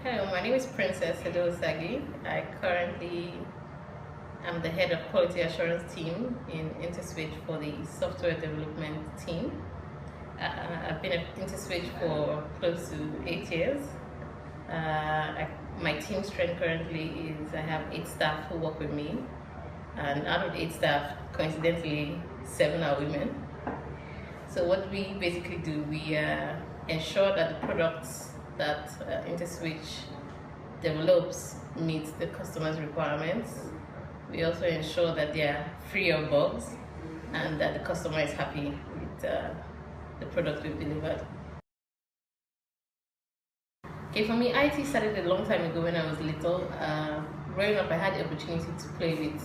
Hello, my name is Princess Sagi. I currently am the head of quality assurance team in InterSwitch for the software development team. I've been at InterSwitch for close to 8 years. My team strength currently is I have 8 staff who work with me, and out of the 8 staff, coincidentally, 7 are women. So what we basically do, we ensure that the products that InterSwitch develops meet the customer's requirements. We also ensure that they are free of bugs and that the customer is happy with the product we've delivered. Okay, for me, IT started a long time ago when I was little. Growing up, I had the opportunity to play with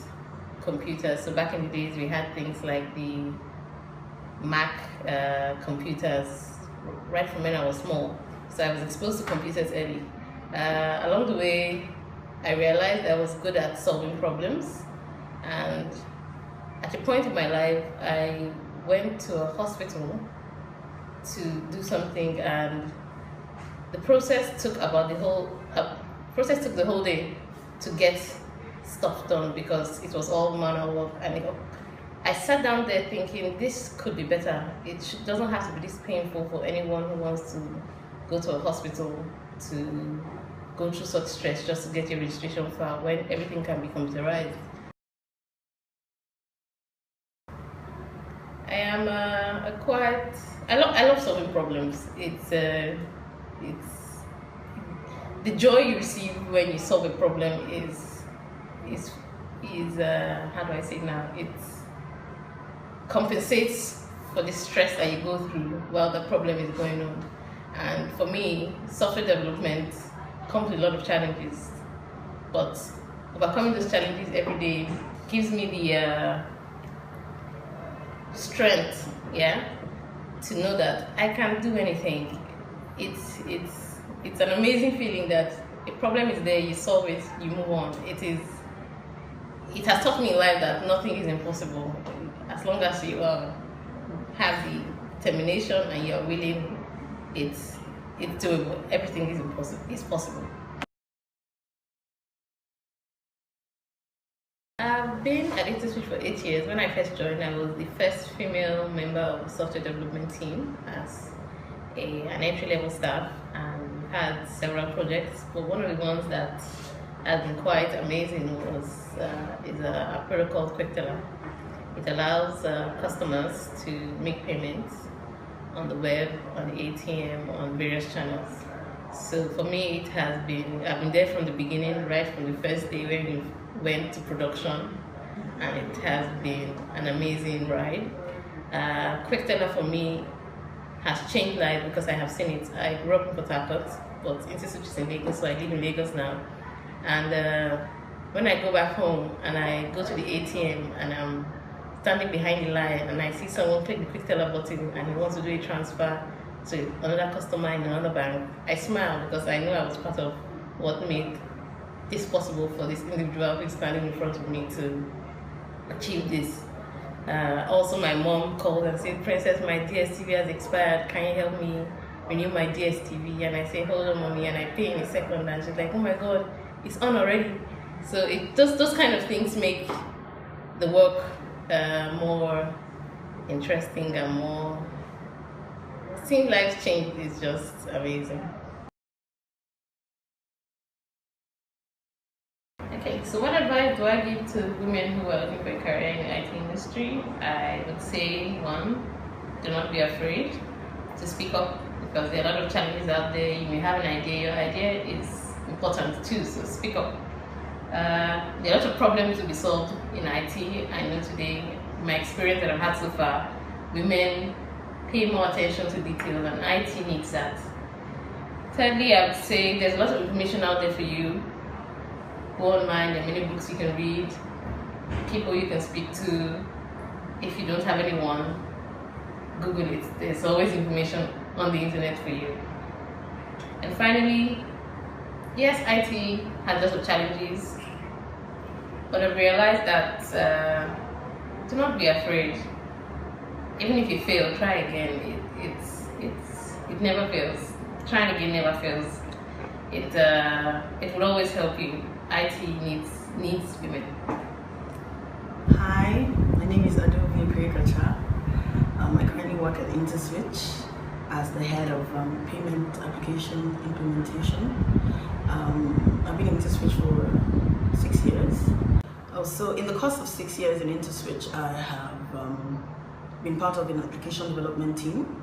computers. So back in the days, we had things like the Mac computers right from when I was small. So I was exposed to computers early. Along the way, I realized I was good at solving problems, and at a point in my life, I went to a hospital to do something, and the process took the whole day to get stuff done because it was all manual work, and I sat down there thinking this could be better. It doesn't have to be this painful for anyone who wants to go to a hospital to go through such stress just to get your registration file when everything can be computerized. I am I love solving problems. It's the joy you receive when you solve a problem is how do I say it now? It compensates for the stress that you go through while the problem is going on. And for me, software development comes with a lot of challenges, but overcoming those challenges every day gives me the strength, to know that I can do anything. It's an amazing feeling that a problem is there, you solve it, you move on. It has taught me in life that nothing is impossible as long as you have the determination and you're willing. It's doable. Everything is possible. I've been at InterSwitch for 8 years. When I first joined, I was the first female member of the software development team as an entry-level staff, and had several projects. But one of the ones that has been quite amazing is a product called QuickTeller. It allows customers to make payments on the web, on the ATM, on various channels. So for me, I've been there from the beginning, right from the first day when we went to production, and it has been an amazing ride. QuickTeller for me has changed life because I have seen it. I grew up in Port Harcourt, but InterSwitch is in Lagos, so I live in Lagos now. And when I go back home and I go to the ATM and I'm standing behind the line and I see someone click the QuickTeller button and he wants to do a transfer to another customer in another bank, I smile because I know I was part of what made this possible for this individual who's standing in front of me to achieve this. Also, my mom called and said, "Princess, my DSTV has expired. Can you help me renew my DSTV?" And I say, "Hold on, mommy," and I pay in a second. And she's like, "Oh my God, it's on already." So those kind of things make the work more interesting and more. Seeing life change is just amazing. Okay, so what advice do I give to women who are looking for a career in the IT industry? I would say, one, do not be afraid to speak up because there are a lot of challenges out there. You may have an idea, your idea is important too, so speak up. There are a lot of problems to be solved in IT. I know today, my experience that I've had so far, women pay more attention to detail and IT needs that. Thirdly, I would say there's a lot of information out there for you. Go online, there are many books you can read, people you can speak to. If you don't have anyone, Google it. There's always information on the internet for you. And finally, yes, IT has lots of challenges, but I've realized that do not be afraid. Even if you fail, try again. It never fails. Trying again never fails. it will always help you. IT needs women. Hi, my name is Adobe Prekacha. I currently work at InterSwitch as the head of payment application implementation. I've been in InterSwitch for 6 years. So in the course of 6 years in InterSwitch, I have been part of an application development team.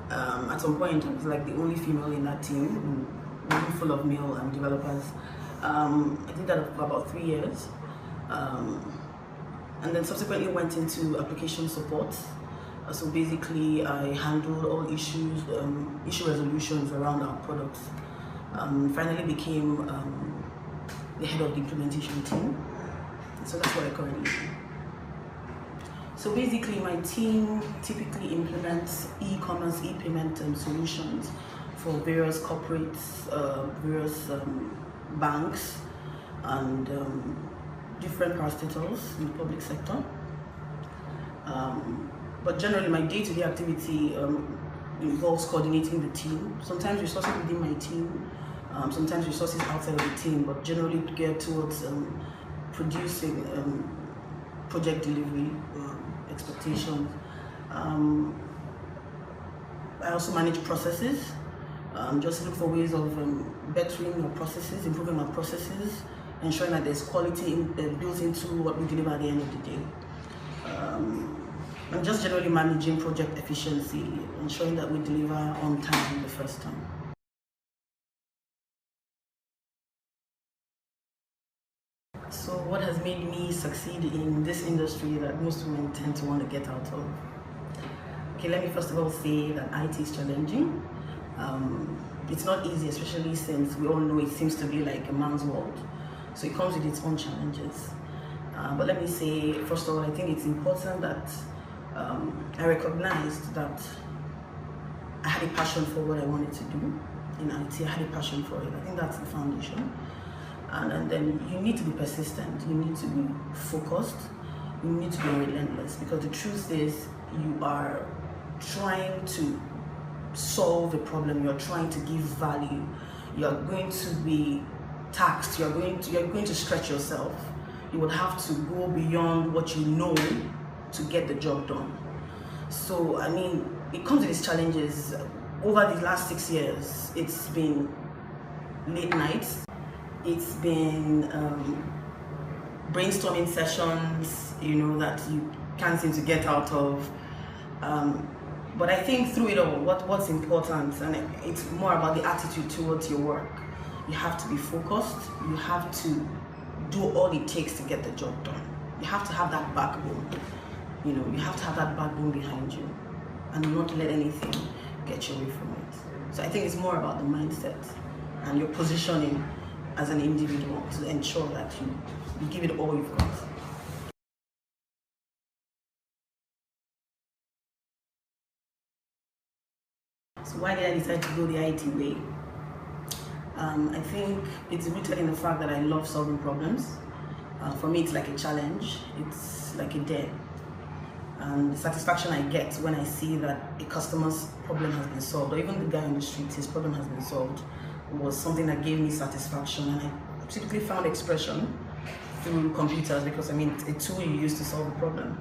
At some point, I was like the only female in that team, room full of male developers. I did that for about 3 years. And then subsequently went into application support. So basically, I handled all issue resolutions around our products. Finally became the head of the implementation team. So that's what I currently do. So basically, my team typically implements e-commerce, e-payment solutions for various corporates, various banks, and different parastatals in the public sector. But generally, my day-to-day activity involves coordinating the team. Sometimes resources within my team, sometimes resources outside of the team, but generally geared towards producing project delivery expectations. I also manage processes. Just look for ways of bettering your processes, improving our processes, ensuring that there's quality built into what we deliver at the end of the day. And just generally managing project efficiency, ensuring that we deliver on time the first time. So what has made me succeed in this industry that most women tend to want to get out of? Okay, let me first of all say that IT is challenging. It's not easy, especially since we all know it seems to be like a man's world. So it comes with its own challenges. But let me say, first of all, I think it's important that I recognized that I had a passion for what I wanted to do in IT. I had a passion for it. I think that's the foundation. And then you need to be persistent. You need to be focused. You need to be relentless, because the truth is you are trying to solve a problem. You're trying to give value. You're going to be taxed. You're going to stretch yourself. You will have to go beyond what you know to get the job done. So, I mean, it comes with its challenges. Over the last 6 years, it's been late nights. It's been brainstorming sessions, that you can't seem to get out of. But I think through it all, what's important, and it's more about the attitude towards your work. You have to be focused. You have to do all it takes to get the job done. You have to have that backbone. You have to have that backbone behind you, and not let anything get you away from it. So I think it's more about the mindset and your positioning as an individual to ensure that you give it all you've got. So why did I decide to go the IT way? I think it's rooted in the fact that I love solving problems. For me, it's like a challenge. It's like a dare. And the satisfaction I get when I see that a customer's problem has been solved, or even the guy on the street, his problem has been solved, was something that gave me satisfaction. And I typically found expression through computers, because it's a tool you use to solve a problem.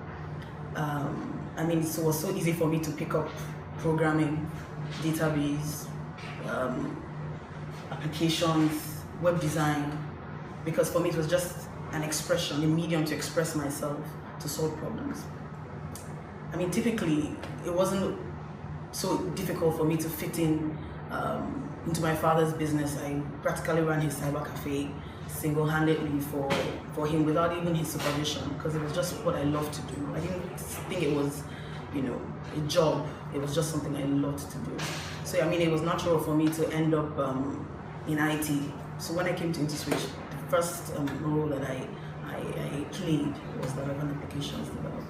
It was so easy for me to pick up programming, database, applications, web design, because for me it was just an expression, a medium to express myself, to solve problems. Typically it wasn't so difficult for me to fit in into my father's business. I practically ran his cyber cafe single-handedly for him without even his supervision, because it was just what I loved to do. I didn't think it was, a job. It was just something I loved to do. So it was natural for me to end up in IT. So when I came to InterSwitch, the first role that I played was that of an applications developer.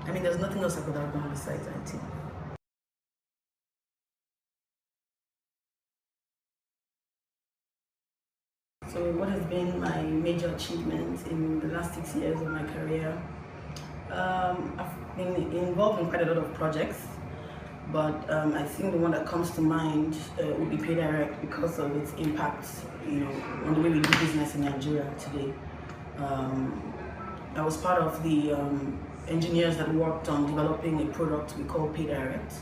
There's nothing else I could have done besides IT. So what has been my major achievement in the last 6 years of my career? I've been involved in quite a lot of projects. but I think the one that comes to mind would be PayDirect because of its impact, on the way we do business in Nigeria today. I was part of the engineers that worked on developing a product we call PayDirect,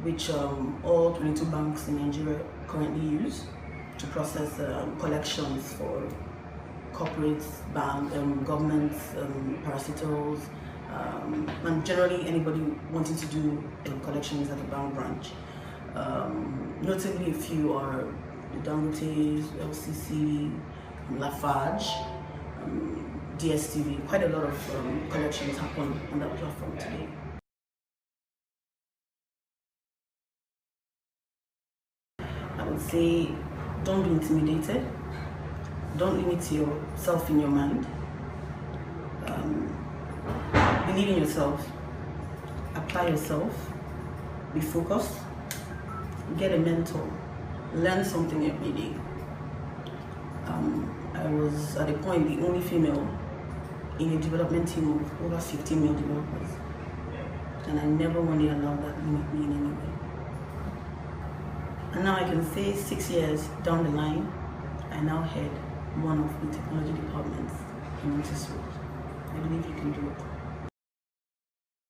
which all 22 banks in Nigeria currently use to process collections for corporates, bank, governments, parasitals, and generally anybody wanting to do collections at the bank branch. Notably, a few are the Dangotes, LCC, Lafarge, DSTV. Quite a lot of collections happen on that platform today. I would say, don't be intimidated. Don't limit yourself in your mind. Believe in yourself. Apply yourself. Be focused. Get a mentor. Learn something every day. I was at a point the only female in a development team of over 15 male developers, and I never one day allowed that limit me in any way. And now I can say 6 years down the line, I now head one of the technology departments in Montessori. I believe you can do it.